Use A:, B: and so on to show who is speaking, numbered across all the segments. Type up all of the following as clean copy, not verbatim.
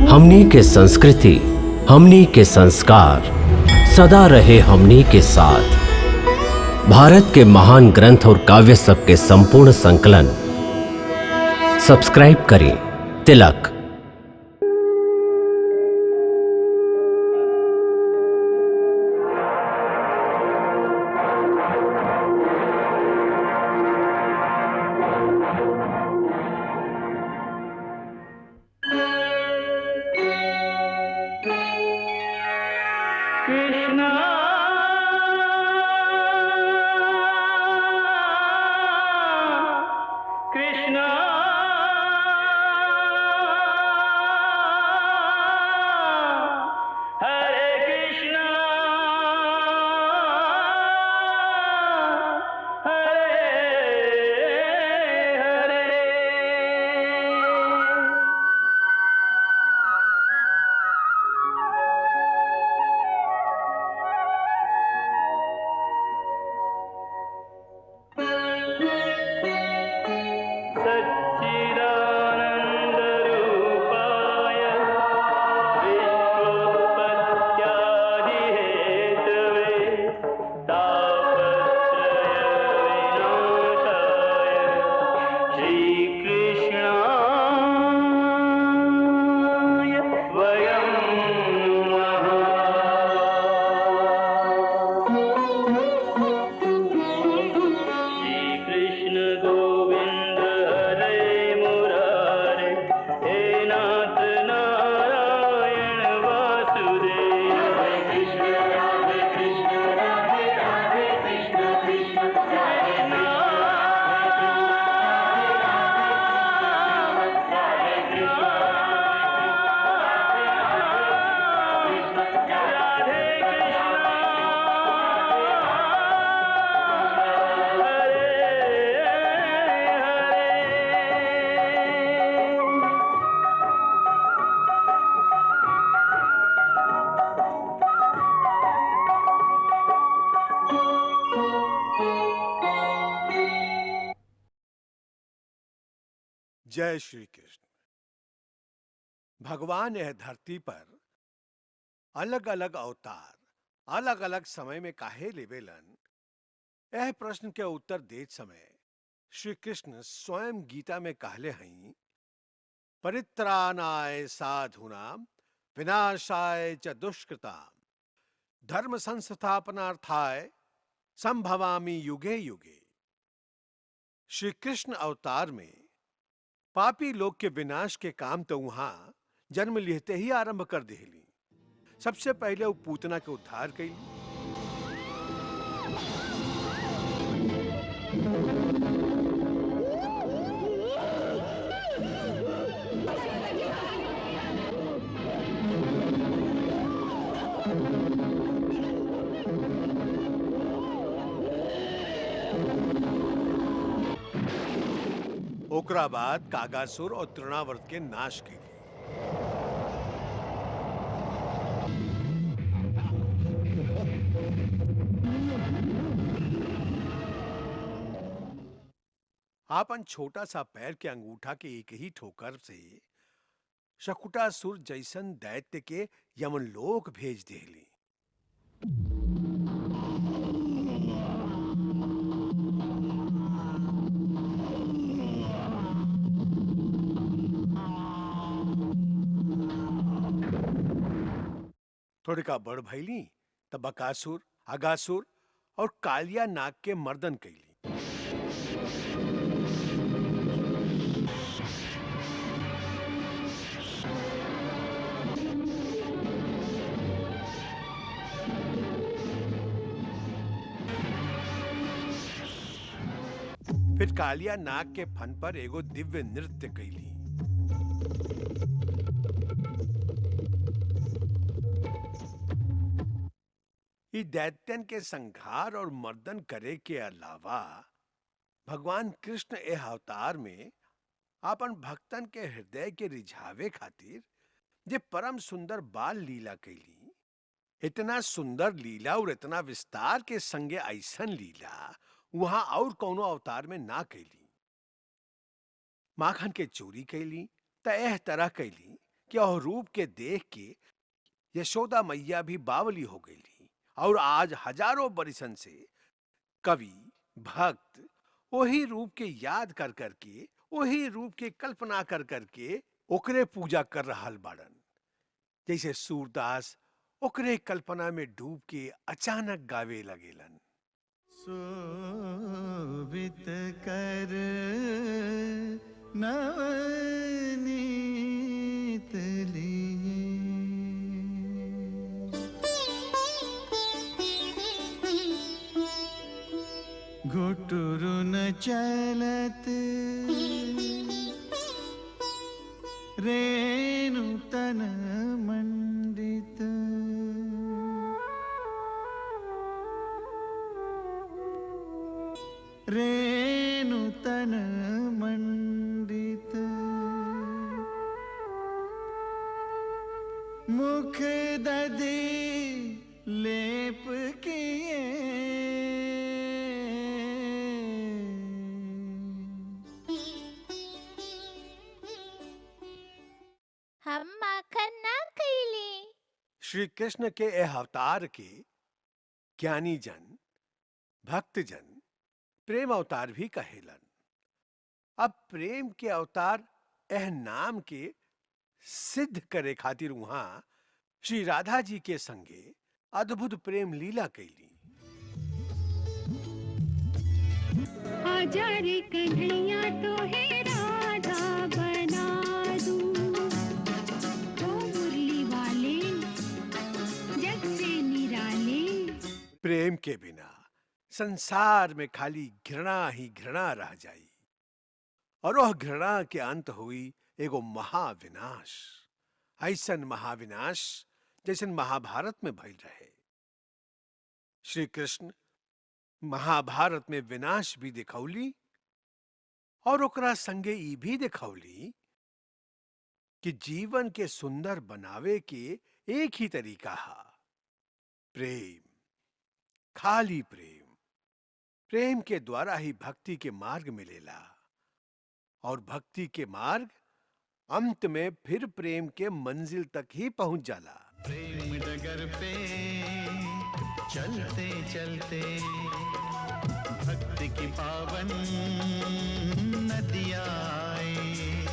A: हमनी के संस्कृति, हमनी के संस्कार सदा रहे हमनी के साथ। भारत के महान ग्रंथ और काव्य सब के संपूर्ण संकलन सब्सक्राइब करें तिलक।
B: जय श्री कृष्ण। भगवान यह धरती पर अलग अलग अवतार अलग अलग समय में काहे लेवेलन, यह प्रश्न के उत्तर देत समय श्री कृष्ण स्वयं गीता में कहले हई, परित्राणाय साधूनां विनाशाय च दुष्कृतां धर्म संस्थापनार्थाय संभवामि युगे युगे। श्री कृष्ण अवतार में पापी लोग के विनाश के काम तो वहां जन्म लेते ही आरंभ कर देली। सबसे पहले वो पूतना के उद्धार कैली। ओकरा बाद कागासुर और तृणावर्त के नाश के लिए आपन छोटा सा पैर के अंगूठा के एक ही ठोकर से शकुटासुर जैसन दैत्य के यमलोक भेज देली। थोड़े का बड़ भैली तब बकासुर, अगासुर और कालिया नाग के मर्दन कैली। फिर कालिया नाग के फन पर एगो दिव्य नृत्य कैली। ई दैत्यन के संहार और मर्दन करे के अलावा भगवान कृष्ण एह अवतार में आपन भक्तन के हृदय के रिझावे खातिर जे परम सुंदर बाल लीला कैली। इतना सुंदर लीला और इतना विस्तार के संगे ऐसन लीला वहां और कौनो अवतार में ना कैली। माखन के चोरी कैली त एह तरह कैली कि वह रूप के देख के यशोदा मैया भी बावली हो गई और आज हजारों बरिसन से कवि भक्त वही रूप के याद कर करके वही रूप के कल्पना कर करके ओकरे पूजा कर रहल बाड़न। जैसे सूरदास ओकरे कल्पना में डूब के अचानक गावे लगेलन।
C: शोभित कर नवनीत लिए, घुटुरु न चलत रेणु तन मंडित, रेणु तन मंडित, मुख दधि लेप किए,
D: हम माखन ना खैली।
B: श्री कृष्ण के यह अवतार के ज्ञानी जन भक्त जन प्रेम अवतार भी कहेलन। अब प्रेम के अवतार एह नाम के सिद्ध करे खातिर वहां श्री राधा जी के संगे अद्भुत प्रेम लीला कैली।
E: आजा रे कन्हैया तो है राधा बना दूं, ओ मुरली वाले जग से निराले।
B: प्रेम के बिना संसार में खाली घृणा ही घृणा रह जाई और वह घृणा के अंत हुई एगो महाविनाश, ऐसन महाविनाश जैसन महाभारत में भइल रहे। श्री कृष्ण महाभारत में विनाश भी दिखौली और ओकरा संगे ई भी दिखौली कि जीवन के सुंदर बनावे के एक ही तरीका है, प्रेम, खाली प्रेम। प्रेम के द्वारा ही भक्ति के मार्ग मिलेला और भक्ति के मार्ग अंत में फिर प्रेम के मंजिल तक ही पहुंच जाला।
C: प्रेम डगर पे चलते चलते भक्ति की पावन नदियाँ आए,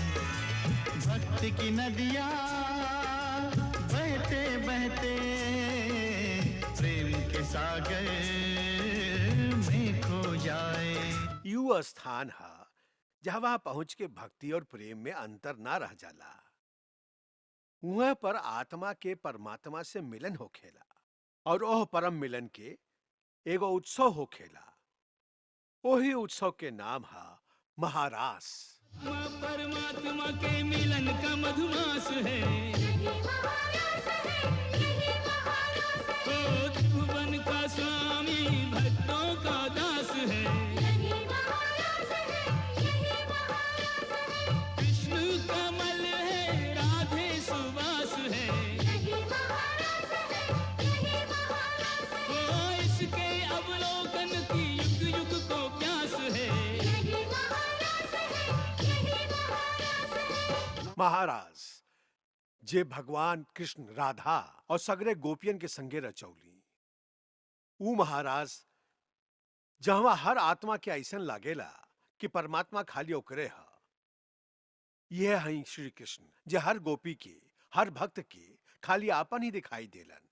C: भक्ति की नदियाँ बहते बहते प्रेम के सागर में खो जाए।
B: यू स्थान है जहां पहुंच के भक्ति और प्रेम में अंतर ना रह जाला। वहां पर आत्मा के परमात्मा से मिलन होखेला और ओह परम मिलन के एगो उत्सव होखेला। वही उत्सव के नाम है महारास।
F: माँ परमात्मा के मिलन का मधुमास है, ओ त्रिभुवन का स्वामी भक्तों का दास है। कृष्ण कमल है, राधे सुवास है, ओ इसके अवलोकन की युग युग को प्यास है।
B: महाराज जे भगवान कृष्ण राधा और सगरे गोपियन के संगे रचौली। ऊ महाराज जहां हर आत्मा के ऐसन लागेला कि परमात्मा खाली ओकरे है। यह है श्री कृष्ण जे हर गोपी के हर भक्त के खाली आपन ही दिखाई देलन।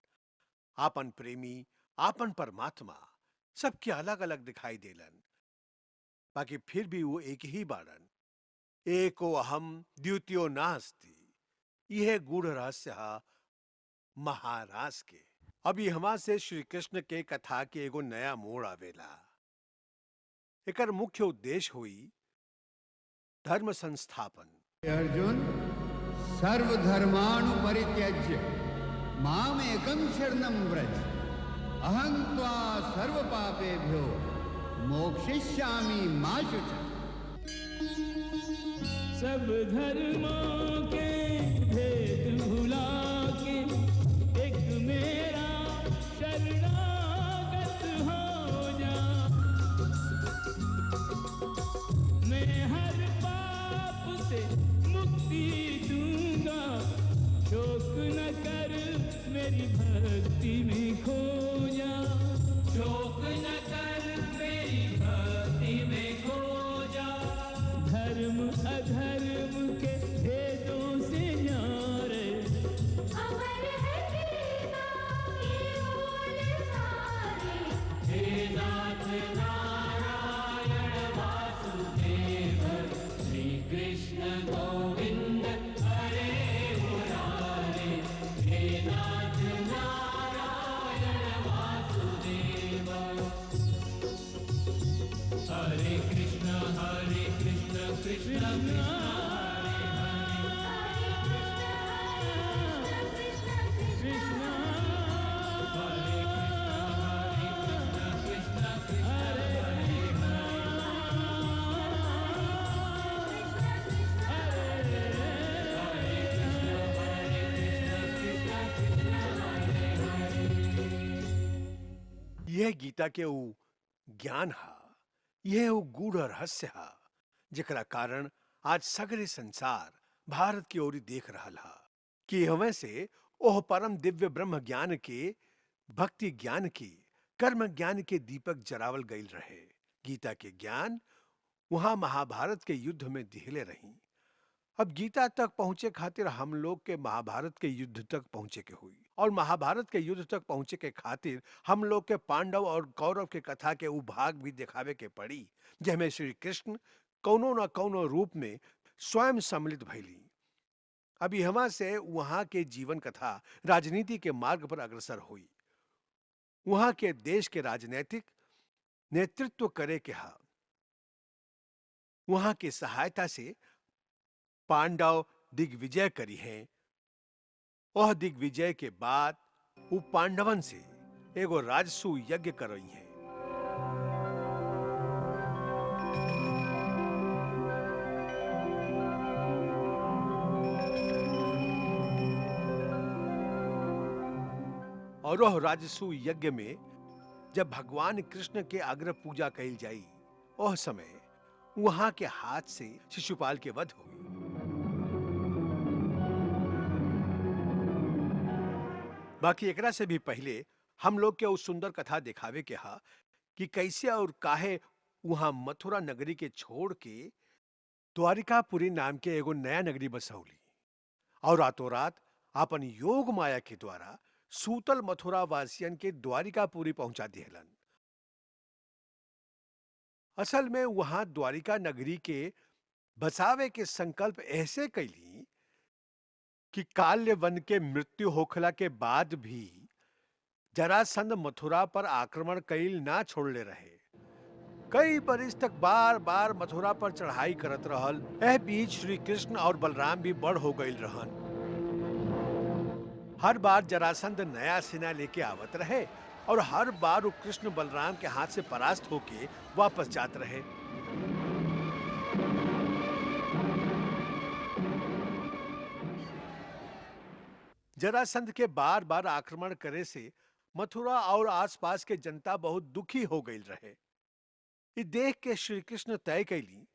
B: आपन प्रेमी आपन परमात्मा सबके अलग अलग दिखाई देलन, बाकी फिर भी वो एक ही बाड़न। एको अहम द्वितीयो नास्ति, यह गूढ़ रहस्य है महारास के। अब यहाँ से श्री कृष्ण के कथा के एगो नया मोड़ आवेला। एकर मुख्य उद्देश्य हुई धर्म संस्थापन।
G: अर्जुन, सर्वधर्माणु परित्यज्य माम एकं शरणं व्रज, अहं त्वा सर्व पापेभ्यो मोक्षयिष्यामि मा शुचः।
F: सब धर्मों के भेद भुला के एक मेरा शरणागत हो जा। मैं हर पाप से मुक्ति दूंगा, तेरी भक्ति में खो जा, शोक न कर मेरी भक्ति में खो जा। धर्म अधर्म के भेदों से न्यारे,
E: अमर है गीता की बोल सारे।
F: हे नाथ नारायण वासुदेव, श्री कृष्ण गोविंद हरे मुरारे। हे नाथ नारायण वासुदेव, हरे कृष्ण कृष्ण कृष्ण कृष्ण हरे कृष्ण हरे
B: यह गीता के ऊ ज्ञान हा, यह ऊ गूढ़ रहस्य हा, जेकरा कारण आज सगरे संसार भारत की ओरी देख रहल हा कि हमें से ओह परम दिव्य ब्रह्म ज्ञान के, भक्ति ज्ञान के, कर्म ज्ञान के दीपक जरावल गईल रहे। गीता के ज्ञान वहां महाभारत के युद्ध में दिहले रही। अब गीता तक पहुंचे खातिर हम लोग के महाभारत के युद्ध तक पहुंचे के हुई, और महाभारत के युद्ध तक पहुंचे के खातिर हम लोग के पांडव और कौरव के कथा के उ भाग भी दिखावे के पड़ी, जेमे श्री कृष्ण कौनो न कौनो रूप में स्वयं सम्मिलित भइली। अभी हमा से वहां के जीवन कथा राजनीति के मार्ग पर अग्रसर हुई। वहां के देश के राजनीतिक नेतृत्व करे के हा। वहां की सहायता से पांडव दिग्विजय करी हैं। वह दिग्विजय के बाद वो पांडवन से एगो राजसू यज्ञ करई हैं। और वह राजसू यज्ञ में जब भगवान कृष्ण के अग्र पूजा कइल जाई, वह समय वहां के हाथ से शिशुपाल के वध हुई। बाकी एकरा से भी पहले हम लोग के उस सुंदर कथा दिखावे के हा कि कैसे और काहे वहां मथुरा नगरी के छोड़ के द्वारिकापुरी नाम के एगो नया नगरी बसौली, और रातों रात अपन योग माया के द्वारा सूतल मथुरा वासियन के द्वारिकापुरी पहुंचा दिहलन। असल में वहां द्वारिका नगरी के बसावे के संकल्प ऐसे कैली कि काल्य वन के मृत्यु होखला के बाद भी जरासंध मथुरा पर आक्रमण कईल ना छोड़ले रहे। कई बरिस तक बार बार मथुरा पर चढ़ाई करत रहल। एह बीच श्री कृष्ण और बलराम भी बड़ हो गईल रहन। हर बार जरासंध नया सेना लेके आवत रहे और हर बार वो कृष्ण बलराम के हाथ से परास्त होके वापस जात रहे। जरासंध के बार बार आक्रमण करे से मथुरा और आसपास के जनता बहुत दुखी हो गई रहे। ये देख के श्री कृष्ण तय कैली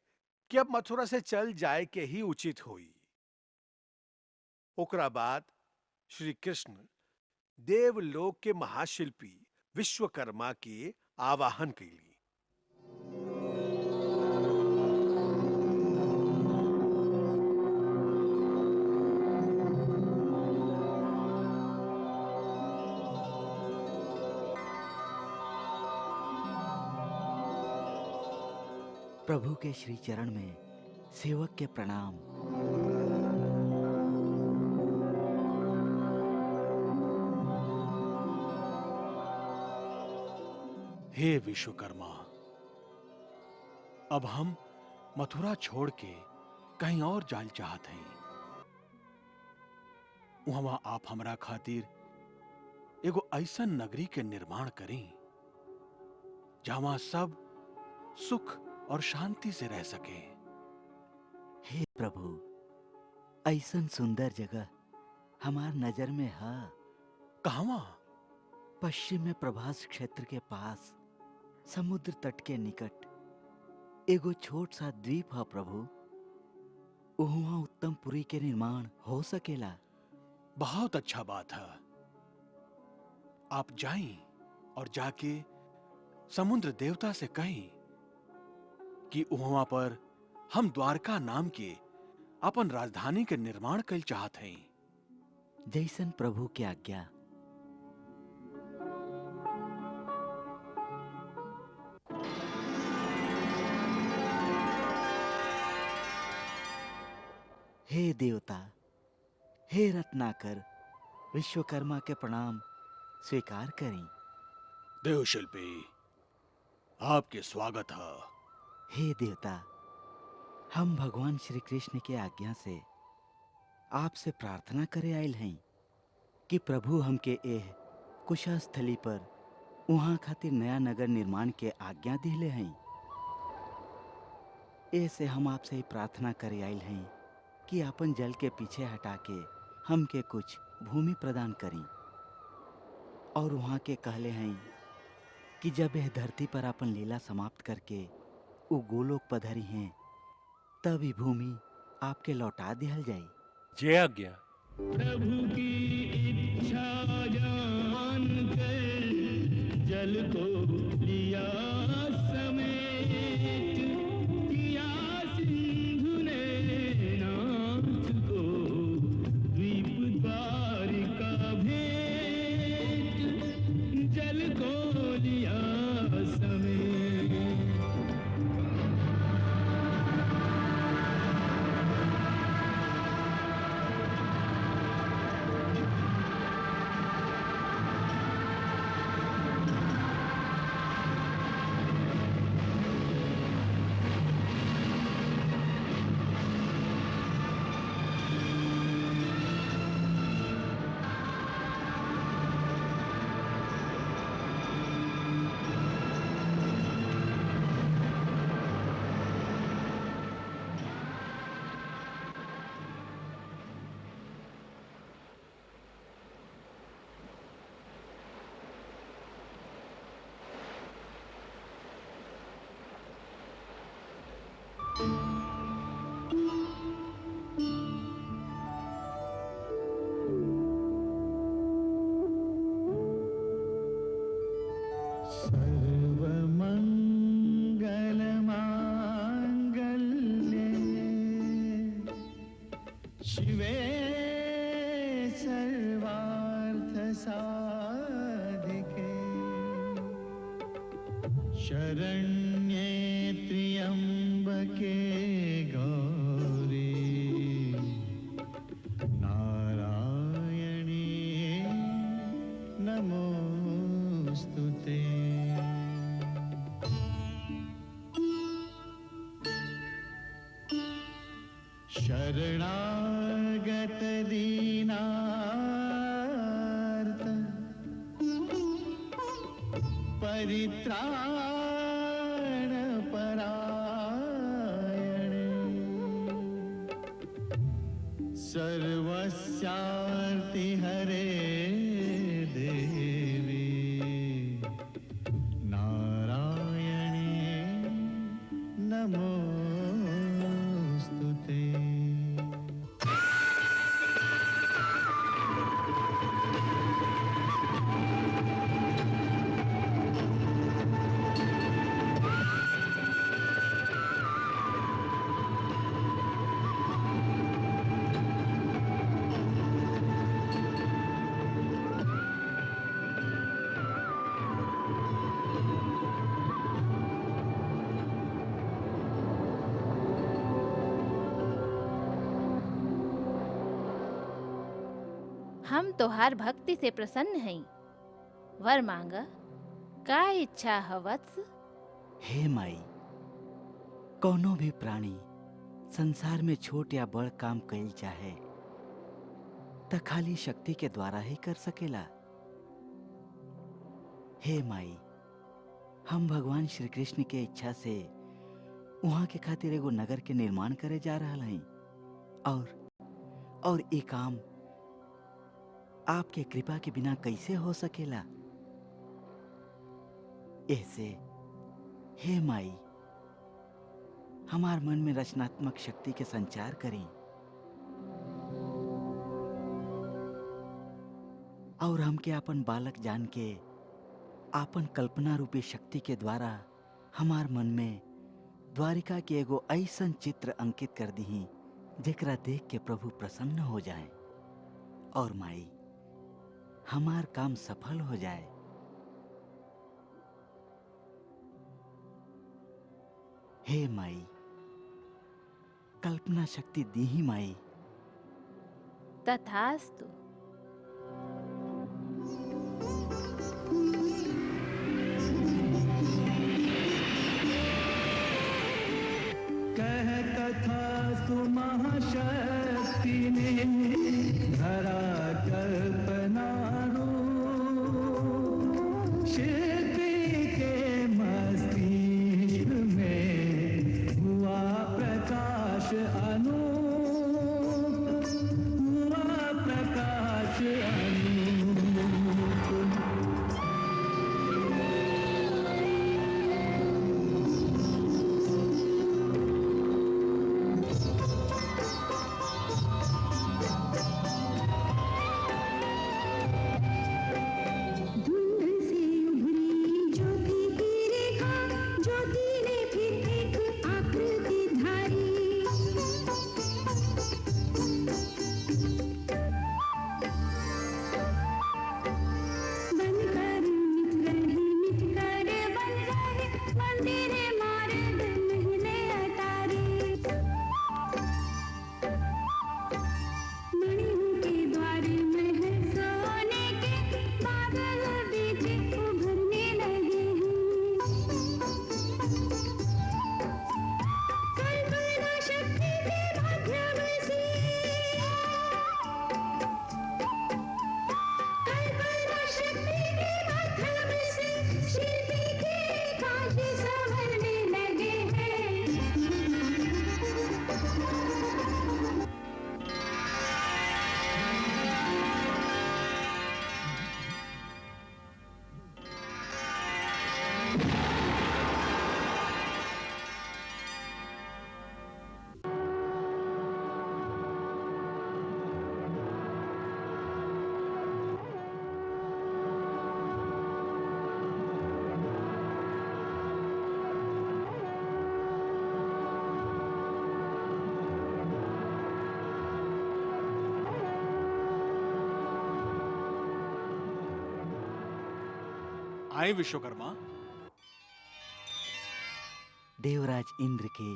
B: कि अब मथुरा से चल जाए के ही उचित हुई। ओकरा बाद श्री कृष्ण देवलोक के महाशिल्पी विश्वकर्मा के आवाहन कैली।
H: प्रभु के श्री चरण में सेवक के प्रणाम।
I: हे विश्वकर्मा, अब हम मथुरा छोड़ के कहीं और जाल चाहत हैं। वहां आप हमरा खातिर एगो ऐसन नगरी के निर्माण करें जहां सब सुख और शांति से रह सके।
H: हे प्रभु, ऐसन सुंदर जगह हमार नजर में है।
I: कहवा?
H: पश्चिम में प्रभास क्षेत्र के पास समुद्र तट के निकट एगो छोट सा द्वीप है प्रभु। वहाँ उत्तम पुरी के निर्माण हो सकेला।
I: बहुत अच्छा बात है। आप जाएं और जाके समुद्र देवता से कहें कि वहां पर हम द्वारका नाम के अपन राजधानी के निर्माण कल चाहत हैं।
H: जैसन प्रभु की आज्ञा। हे देवता, हे रत्नाकर, विश्वकर्मा के प्रणाम स्वीकार करें।
I: देवशिल्पी, आपके स्वागत है।
H: हे देवता, हम भगवान श्री कृष्ण के आज्ञा से आपसे प्रार्थना करे आयल हैं कि प्रभु हमके एह कुशा स्थली पर वहां खातिर नया नगर निर्माण के आज्ञा दिले हैं। ऐसे हम आपसे ही प्रार्थना करे आयल हैं कि अपन जल के पीछे हटा के हमके कुछ भूमि प्रदान करें। और वहां के कहले हैं कि जब यह धरती पर अपन लीला समाप्त करके वो गोलोक पधरी हैं, तब ही भूमि आपके लौटा दिहल जाए।
J: जय आज्ञा।
F: प्रभु की इच्छा जान कर जल को लिया समेट, किया सिंधु ने नाथ को द्वीप द्वारिका भेंट, जल को लिया समेट। शिवे सर्वार्थ साधिके, शरण्ये त्र्यंबके गौरी, नारायणी नमोस्तुते। शरणागत दीनार्त परित्राण परायणे, सर्वस्यार्ति हरे देवी, नारायणी नमोस्तुते।
D: हम तोहार भक्ति से प्रसन्न हई। वर मांगा, का इच्छा है वत्स?
H: हे माई, कोनो भी प्राणी संसार में छोट या बड़ काम कइल चाहे त खाली शक्ति के द्वारा ही कर सकेला। हे माई, हम भगवान श्री कृष्ण के इच्छा से वहां के खातिर एगो नगर के निर्माण करे जा रहा हई, और ये काम आपके कृपा के बिना कैसे हो सकेला। ऐसे हे माई, हमार मन में रचनात्मक शक्ति के संचार करें। और हमके अपन बालक जान के आपन कल्पना रूपी शक्ति के द्वारा हमार मन में द्वारिका के एगो ऐसन चित्र अंकित कर दीही जेकरा देख के प्रभु प्रसन्न हो जाए और माई हमार काम सफल हो जाए। हे माई, कल्पना शक्ति दी ही माई।
D: तथास्तु।
C: कह कथा सुमहाशक्ति ने धरा कल्पना रूप, शिल्पी के मस्तिष्क में हुआ प्रकाश अनूप, हुआ प्रकाश अनूप।
I: आए विश्वकर्मा।
H: देवराज इंद्र के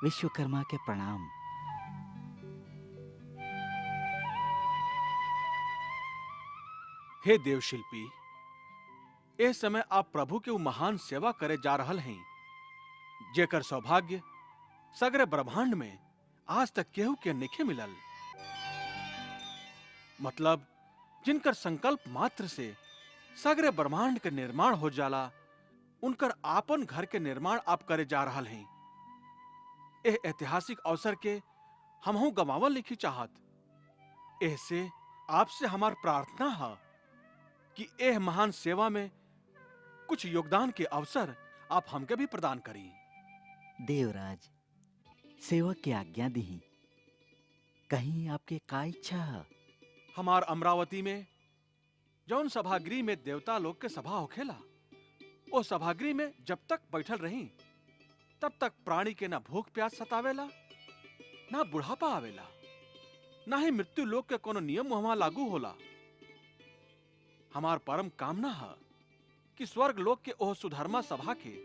H: विश्वकर्मा के प्रणाम।
I: हे देवशिल्पी, इस समय आप प्रभु के महान सेवा करे जा रहल हैं, जेकर सौभाग्य सगरे ब्रह्मांड में आज तक केहू के नहीं मिलल। मतलब जिनकर संकल्प मात्र से सगरे ब्रह्मांड के निर्माण हो जाला, उनकर आपन घर के निर्माण आप करे जा रहल हैं। एह ऐतिहासिक अवसर के हमहू गमावल नहीं चाहत। ऐसे आपसे हमार प्रार्थना है कि एह महान सेवा में कुछ योगदान के अवसर आप हमके भी प्रदान करी।
H: देवराज, सेवक की आज्ञा दी। कहीं आपके का इच्छा है?
I: हमार अमरावती में जौन सभागृह में देवता लोग के सभा होखेला, ओ सभागृह में जब तक बैठल रही तब तक प्राणी के ना भूख प्यास सतावेला, ना बुढ़ापा आवेला, ना ही मृत्यु लोक के कोनो नियम वहां लागू होला। हमार परम कामना है कि स्वर्ग लोक के ओह सुधर्मा सभा के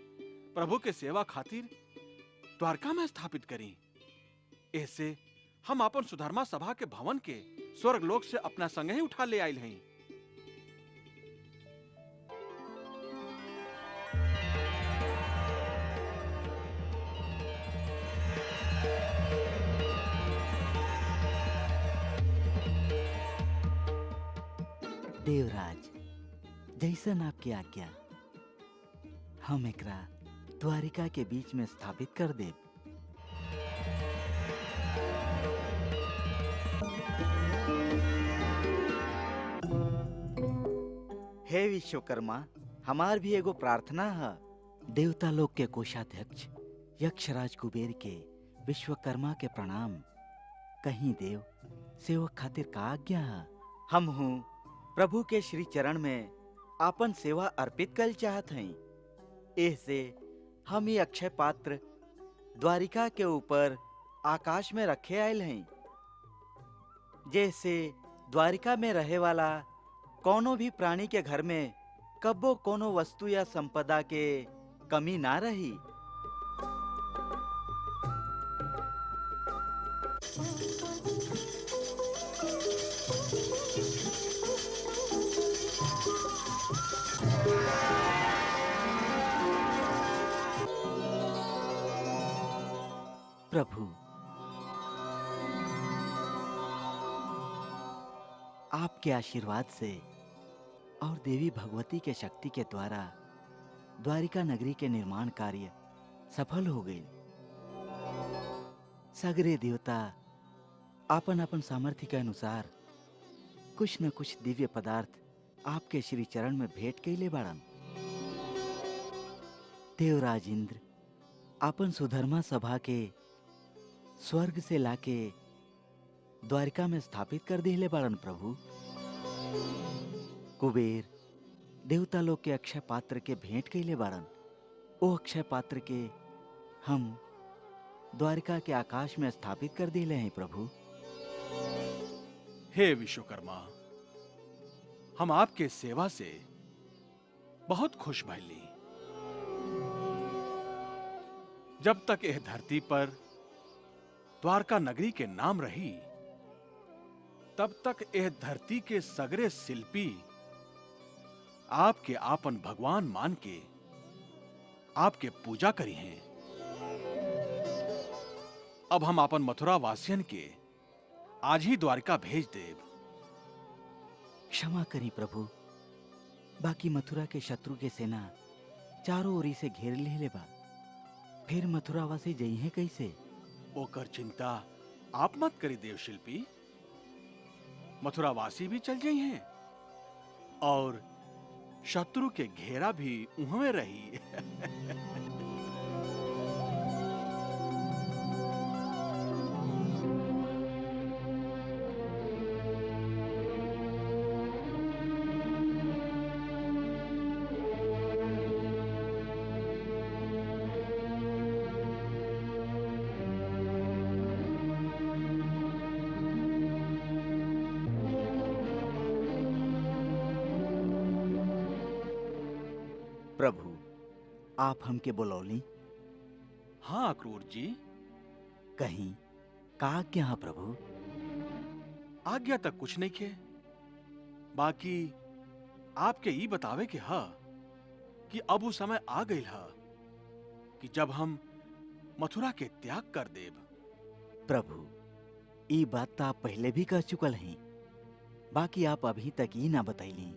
I: प्रभु के सेवा खातिर द्वारका में स्थापित करी। ऐसे हम अपन सुधर्मा सभा के भवन के स्वर्ग लोक से अपना संग ही उठा ले आयल हैं।
H: देवराज, जैसन आपकी आज्ञा। हम एकरा द्वारिका के बीच में स्थापित कर देब। हे विश्वकर्मा, हमार भी एगो प्रार्थना है। देवता लोक के कोषाध्यक्ष यक्षराज कुबेर के विश्वकर्मा के प्रणाम। कहीं देव सेवक खातिर का आज्ञा है? हम हूँ प्रभु के श्री चरण में आपन सेवा अर्पित कर चाहत हई। ऐसे हम ये अक्षय पात्र द्वारिका के ऊपर आकाश में रखे आयल हई, जैसे द्वारिका में रहे वाला कोनो भी प्राणी के घर में कब्बो कोनो वस्तु या संपदा के कमी ना रही। प्रभु, आपके आशीर्वाद से और देवी भगवती के शक्ति के द्वारा द्वारिका नगरी के निर्माण कार्य सफल हो गई। सगरे देवता आपन आपन सामर्थ्य के अनुसार कुछ न कुछ दिव्य पदार्थ आपके श्री चरण में भेंट कैले बाड़न। देवराज इंद्र आपन सुधर्मा सभा के स्वर्ग से लाके द्वारिका में स्थापित कर दिले बाड़न। प्रभु, कुबेर देवता लोग के अक्षय पात्र के भेंट कैले बाड़न। ओ अक्षय पात्र के हम द्वारिका के आकाश में स्थापित कर दिले हैं। प्रभु,
I: हे विश्वकर्मा, हम आपके सेवा से बहुत खुश भइली। जब तक यह धरती पर द्वारका नगरी के नाम रही, तब तक यह धरती के सगरे शिल्पी आपके आपन भगवान मान के आपके पूजा करी हैं। अब हम आपन मथुरा वासियन के आज ही द्वारका भेज देव।
H: क्षमा करी प्रभु, बाकी मथुरा के शत्रु के सेना चारों ओरी से घेर ले बा। फिर मथुरावासी जई हैं कैसे?
I: ओकर चिंता आप मत करी देवशिल्पी, मथुरावासी भी चल जाई हैं और शत्रु के घेरा भी उहमें रही।
H: प्रभु, आप हमके बुलौली?
I: हाँ क्रूर जी।
H: कहीं का क्या हाँ प्रभु?
I: आज्ञा तक कुछ नहीं के, बाकी आपके ई बतावे के हा कि अब वो समय आ गई हा कि जब हम मथुरा के त्याग कर देव।
H: प्रभु, ई बात तो आप पहले भी कह चुकल हैं, बाकी आप अभी तक ई ना बतैली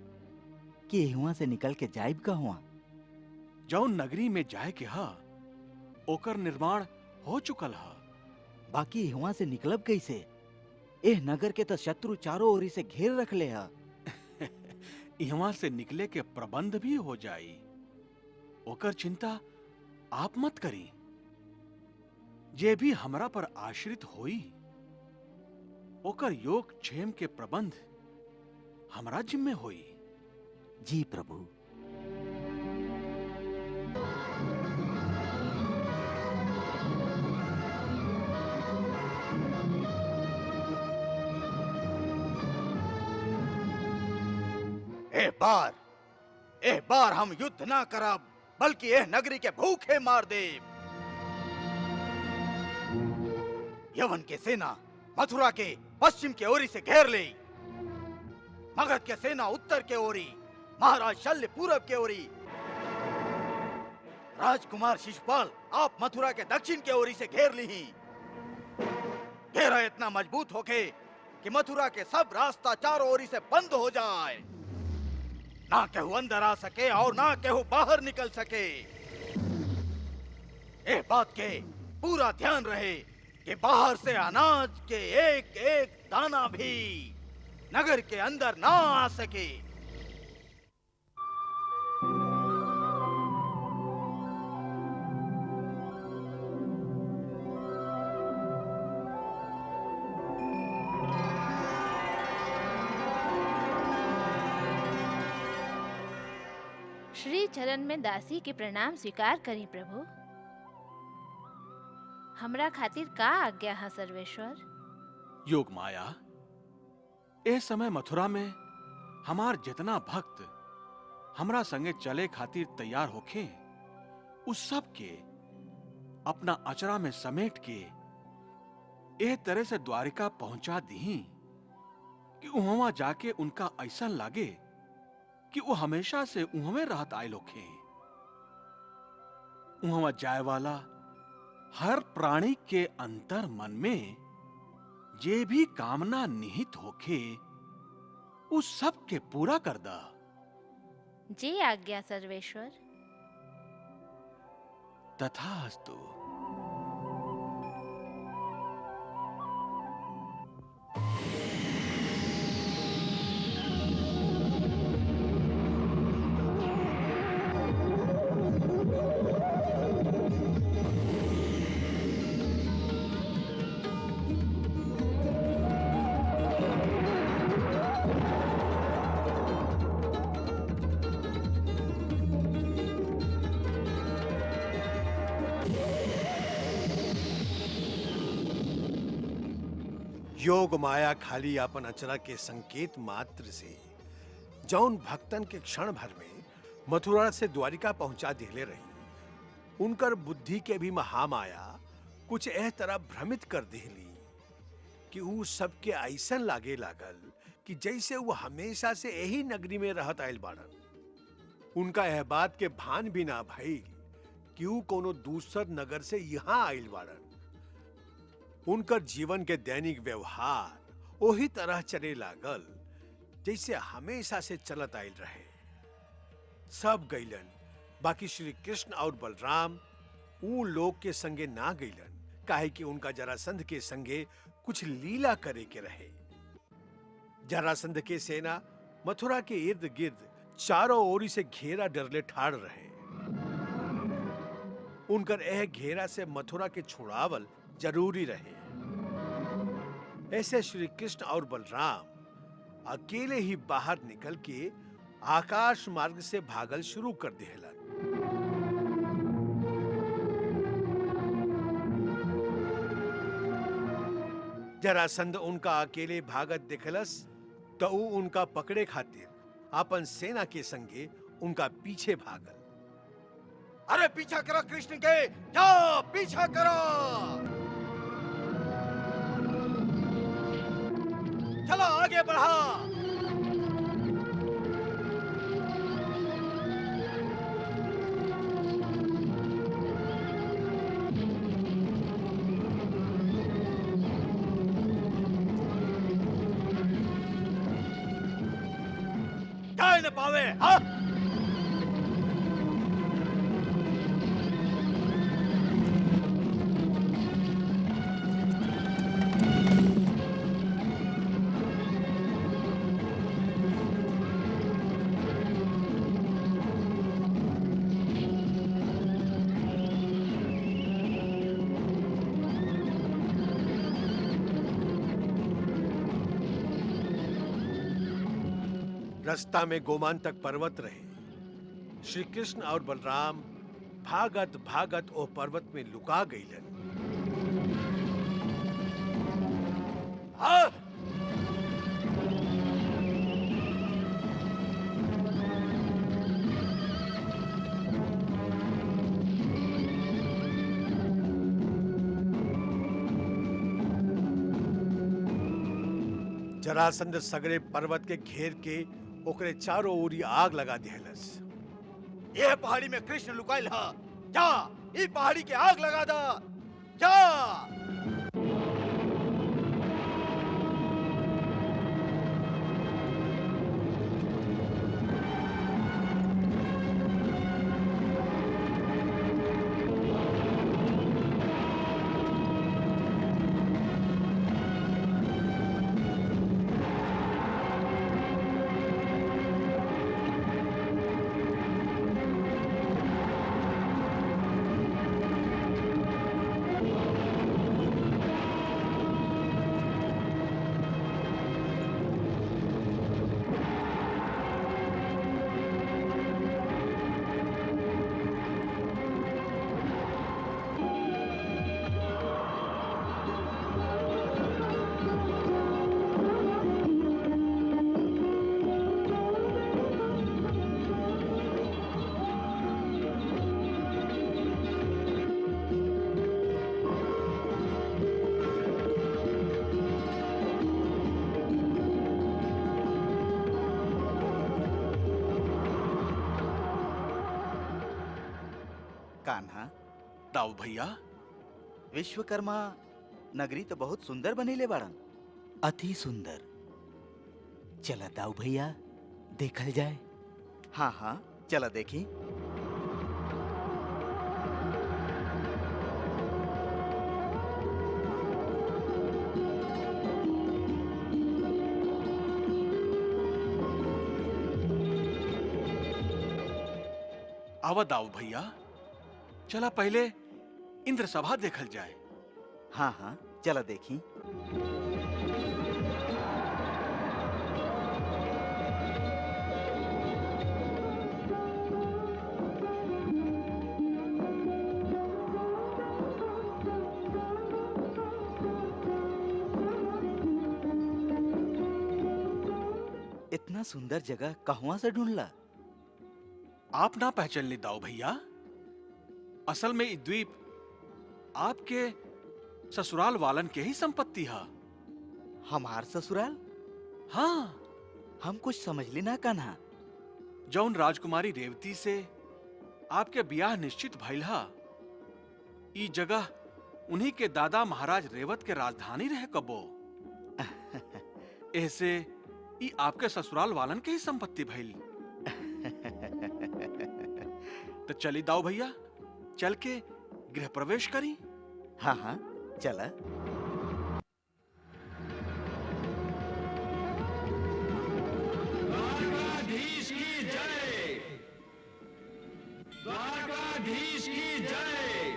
H: कि यहाँ से निकल के जाइब का हुआ।
I: जौन नगरी में जाए के हा ओकर निर्माण हो चुकल हा,
H: बाकी यहाँ से निकलब कैसे? एह नगर के तो शत्रु चारों ओरी से घेर रख ले हा।
I: यहाँ से निकले के प्रबंध भी हो जाई, ओकर चिंता आप मत करी। जे भी हमरा पर आश्रित होई ओकर योग क्षेम के प्रबंध हमरा जिम्मे होई।
H: जी प्रभु।
J: एह बार हम युद्ध ना करब, बल्कि एह नगरी के भूखे मार देब। यवन के सेना मथुरा के पश्चिम के ओरी से घेर ले, मगध के सेना उत्तर के ओरी, महाराज शल्य पूरब के ओरी, राजकुमार शिशुपाल आप मथुरा के दक्षिण के ओरी से घेर ली। घेरा इतना मजबूत होके कि मथुरा के सब रास्ता चारों ओरी से बंद हो जाए, ना केहू अंदर आ सके और ना केहू बाहर निकल सके। ए बात के पूरा ध्यान रहे कि बाहर से अनाज के एक एक दाना भी नगर के अंदर ना आ सके।
D: चरण में दासी के प्रणाम स्वीकार करी प्रभु। हमरा खातिर का आज्ञा है सर्वेश्वर?
I: योग माया, इस समय मथुरा में हमार जितना भक्त हमरा संगे चले खातिर तैयार होखे, उस सब के अपना अचरा में समेट के ए तरह से द्वारिका पहुंचा दी कि वहां जाके उनका ऐसा लागे कि वो हमेशा से उहमें रहत आए लोखे। वहां जाए वाला हर प्राणी के अंतर मन में जे भी कामना निहित होखे, उस सब के पूरा कर दा।
D: जी आज्ञा सर्वेश्वर।
I: तथास्तु।
B: योग माया खाली अपन अचरा के संकेत मात्र से जौन भक्तन के क्षण भर में मथुरा से द्वारिका पहुंचा दिले रही, उनकर बुद्धि के भी महामाया कुछ एह तरह भ्रमित कर दिली कि ऊ सबके ऐसन लागे लागल कि जैसे वो हमेशा से यही नगरी में रहत आयल बाड़न। उनका यह बात के भान भी ना भइल कि ऊ कोनो दूसर नगर से यहाँ आयल बाड़न। उनकर जीवन के दैनिक व्यवहार वही तरह चले लागल जैसे हमेशा से चलत आयल रहे। सब गईलन, बाकी श्री कृष्ण और बलराम ऊ लोग के संगे ना गईलन, काहे कि उनका जरासंध के संगे कुछ लीला करे के रहे। जरासंध के सेना मथुरा के इर्द गिर्द चारों ओरी से घेरा डरले ठाड़ रहे। उनकर यह घेरा से मथुरा के छुड़ावल जरूरी रहे। ऐसे श्री कृष्ण और बलराम अकेले ही बाहर निकल के आकाश मार्ग से भागल शुरू कर दिहलन। जरासंध उनका अकेले भागत देखलस तो ऊ उनका पकड़े खातिर अपन सेना के संगे उनका पीछे भागल।
J: अरे पीछा करो कृष्ण के, जाओ पीछा करो, चलो आगे बढ़ा। जा न पावे, हाँ?
B: रास्ता में गोमांतक पर्वत रहे। श्री कृष्ण और बलराम भागत भागत ओ पर्वत में लुका गईलन। जरासंध सगरे पर्वत के घेर के ओकरे चारों ओरी आग लगा दिहलस।
J: ये पहाड़ी में कृष्ण लुकाइल हा, जा ई पहाड़ी के आग लगा दा, जा।
H: कान्हा,
I: दाऊ भैया,
H: विश्वकर्मा नगरी तो बहुत सुंदर बनीले बाड़न, अति सुंदर। चला दाऊ भैया, देखल जाए। हाँ हाँ, चला देखी।
I: आवा दाऊ भैया, चला पहले इंद्र सभा देखल जाए।
H: हाँ हाँ, चला देखी। इतना सुंदर जगह कहाँ से ढूंढला?
I: आप ना पहचान ले दाऊ भैया, असल में ये द्वीप आपके ससुराल वालन के ही संपत्ति है।
H: हमार ससुराल?
I: हाँ,
H: हम कुछ समझ ली ना कान्हा।
I: जौन राजकुमारी रेवती से आपके ब्याह निश्चित भइल हा, ई जगह उन्हीं के दादा महाराज रेवत के राजधानी रहे कबो। ऐसे ई आपके ससुराल वालन के ही संपत्ति भइल। तो चली दाऊ भैया, चल के गृह प्रवेश करी।
H: हाँ हाँ, चला।
C: द्वारकाधीश की जय, द्वारकाधीश की जय,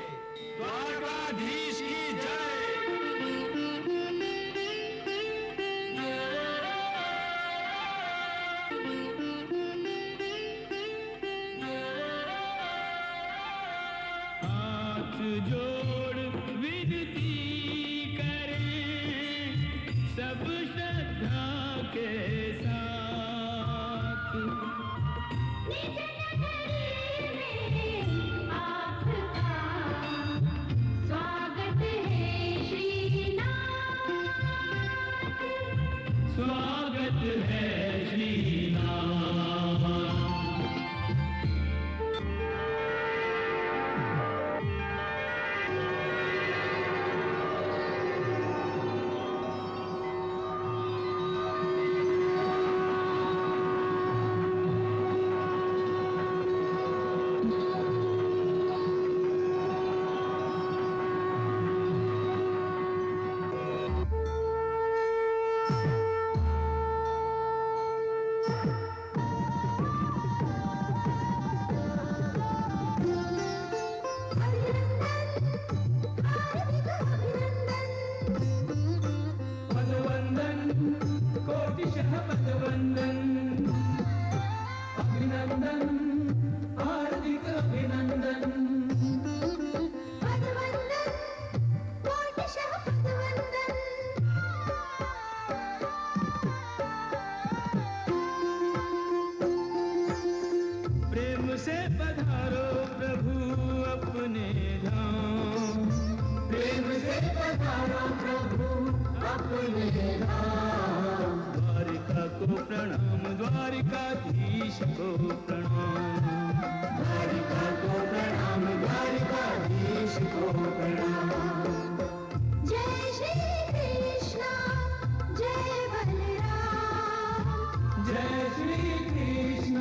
C: द्वारकाधीश की जय। हाथ जोड़ विनती करें सब श्रद्धा के साथ।
E: निज नगरी में आपका स्वागत है श्रीनाथ,
C: स्वागत है श्रीनाथ। पदवंदन, कोटिशः पदवंदन, अभिनंदन, हार्दिक अभिनंदन।
E: पदवंदन, कोटिशः पदवंदन।
C: प्रेम से पधारो प्रभु अपने धाम, प्रेम से पधारो प्रभु अपने धाम। द्वारिका को प्रणाम, द्वारिकाधीश को प्रणाम, द्वारिका को प्रणाम, द्वारिकाधीश को प्रणाम।
E: जय श्री कृष्ण, जय बलराम,
C: जय श्री कृष्ण,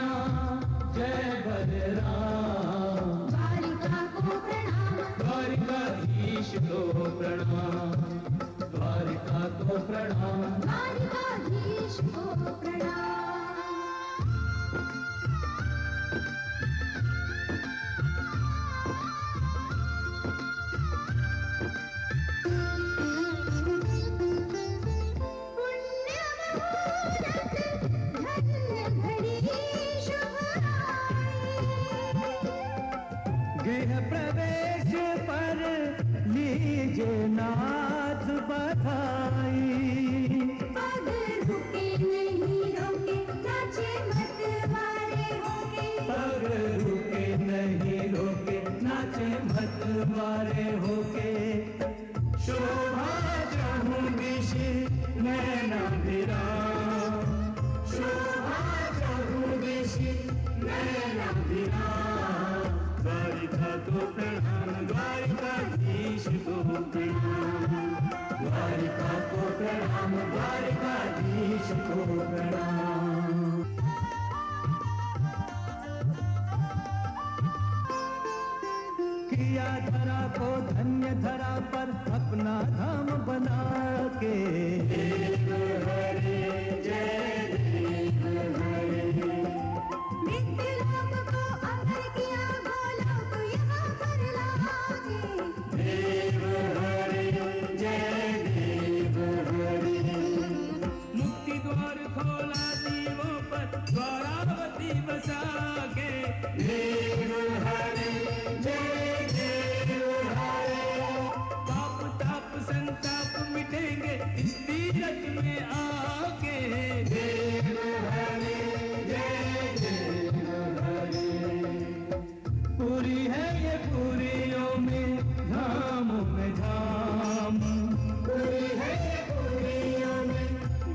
C: जय बलराम।
E: द्वारिका को प्रणाम,
C: द्वारिकाधीश को प्रणाम, द्वारिका को प्रणाम।
E: द्वारिकाधीश को प्रणाम।
C: अपना धाम बना के। देव हरे जय देव हरे।
E: मृत्युलोक को अमर किया गोलोक यहाँ पर लाके।
C: देव हरे जय देव हरे।
F: मुक्ति द्वार खोला जीवों पर द्वारावती बसा के।
C: देव हरे जय देव हरे।
F: पाप ताप संताप मिटेंगे इस तीरथ में आके।
C: देव हरे जय देव हरे। पूरी है ये पूरियों में धामों में धाम। पूरी है ये पूरियों में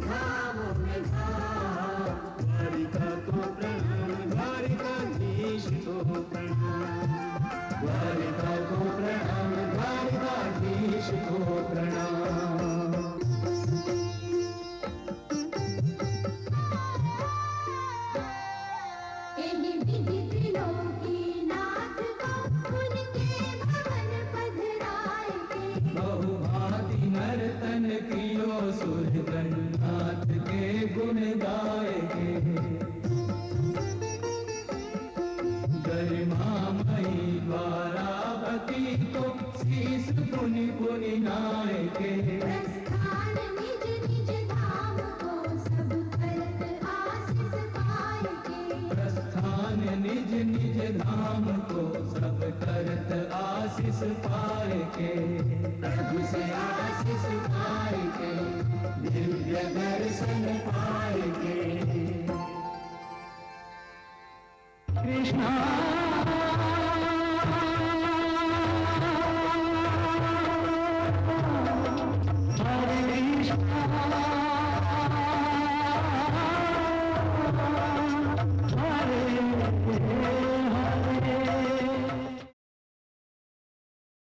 C: धामों में धाम। द्वारिका को प्रणाम द्वारिकाधीश को प्रणाम। द्वारिका को प्रणाम द्वारिकाधीश को प्रणाम।
E: एहि विधि त्रिलोकीनाथ को उनके भवन पधराए के।
C: बहुभांति नर्तन कियो सुरगणनाथ के गुण गाए के। गरिमामयी द्वारावती को शीस पुनि पुनि नाय के।
E: प्रस्थान निज निज धाम को सब करत आशीष पाए के।
C: प्रस्थान निज निज धाम को सब करत आशीष पाए के। प्रभु से आशीष पाए के दिव्य दर्शन पाए के। कृष्णा